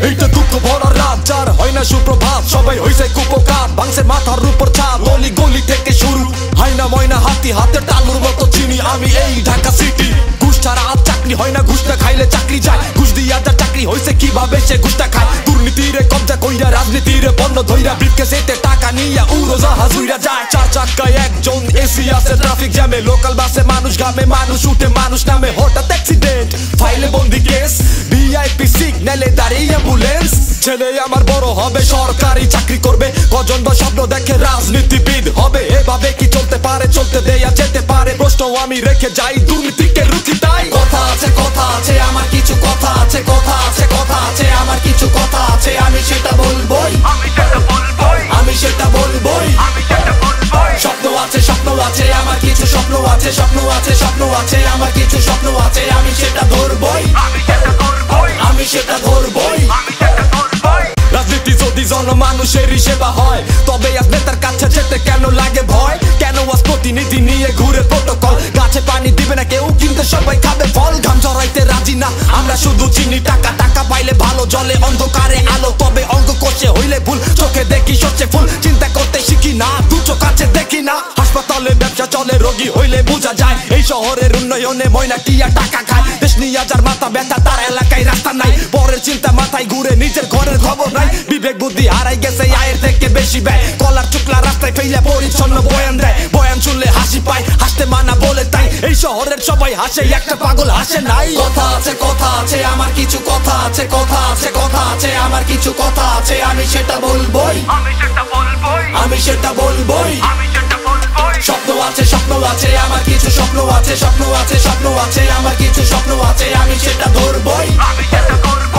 এইটা দুঃখ ভরা রাত, যার হয় না সুপ্রভাত, সবাই হইছে কুপকার, ভাঙছে মাথার উপর ছাদ, গলি গলি থেকে শুরু, হাইনা ময়না হাতি, হাতে টালুর মতো চিনি আমি এই ঢাকা সিটি। ঘুষ ছাড়া আর চাকরি হয় না, ঘুষ না খাইলে চাকরি যায়, ঘুষ দিয়া যা চাকরি হইছে কিভাবে সে ঘুষটা খায়। দুর্নীতিরে কবজা কইরা, রাজনীতিরে পণ্য ধইরা, ব্রিফকেসেতে টাকা নিয়া উড়োজাহাজ উইরা যায়। চার চাক্কায় একজন এসি আছে ট্রাফিক জ্যামে, লোকাল বাসে মানুষ ঘামে, মানুষ উঠে মানুষ নামে, হঠাৎ অ্যাক্সিডেন্ট, ফাইলে বন্দি কেস, ভিআইপি সিগন্যালে দাঁড়িয়ে অ্যাম্বুলেন্স। ছেলে আমার বড় হবে, সরকারি চাকরি করবে, কজন বা স্বপ্ন দেখে রাজনীতিবিদ হবে। এভাবে কি চলতে পারে, চলতে দেয়া যেতে পারে, প্রশ্ন আমি রেখে যাই, দুর্নীতিকে রুখি তাই। কথা আছে আমার কিছু কথা আছে, কথা আছে আমার কিছু কথা আছে, আমি সেটা বলবোই, আমি সেটা বলবোই। স্বপ্ন আছে আমার কিছু স্বপ্ন আছে, স্বপ্ন আছে আমার কিছু স্বপ্ন আছে, আমি সেটা ধরবোই, আমি সেটা ধরবোই। রাজনীতি যদি জনমানুষেরই সেবা হয়, তবে আজ নেতার কাছে যেতে কেন লাগে ভয়? কেন আজ প্রতিনিধি নিয়ে ঘুরে প্রটোকল? গাছে পানি দিবে না কেউ, কিন্তু সবাই খাবে ফল। ঘাম ঝরাইতে রাজি না আমরা, শুধু চিনি টাকা, টাকা পাইলে ভালো জলে অন্ধকারে আলো, তবে অঙ্ক কষে হইলে ভুল, চোখে দেখি সচ্ছে ফুল, চিন্তা করতে শিখি না, দু চোখ আছে দেখি না। হাসপাতালে ব্যবসা চলে, রোগী হইলে বোঝা যায়, এই শহরের উন্নয়নে ময়না টিয়া টাকা খায়। দেশ নিয়ে যার মাথা ব্যথা, তার এলাকায় রাস্তা নাই, পরের চিন্তা মাথায় ঘুরে, নিজের ঘরের খবর নাই। বিবেক বুদ্ধি হারাই গেছে, আয়ের থেকে বেশি ব্যয়, কলার চুকলা রাস্তায় ফেলে পরিচ্ছন্ন বয়ান দেয়। বয়ান শুনলে হাসি পায়, হাসতে মানা বলে তাই, এই শহরের সবাই হাসে, একটা পাগল হাসে নাই। কথা আছে আমার কিছু কথা আছে, কথা আছে আমার কিছু কথা আছে, আমি সেটা বলবোই, আমি সেটা বলবোই। স্বপ্ন আছে আমার কিছু স্বপ্ন আছে, স্বপ্ন আছে আমার কিছু স্বপ্ন আছে, আমি সেটা ধরবোই, আমি সেটা করব।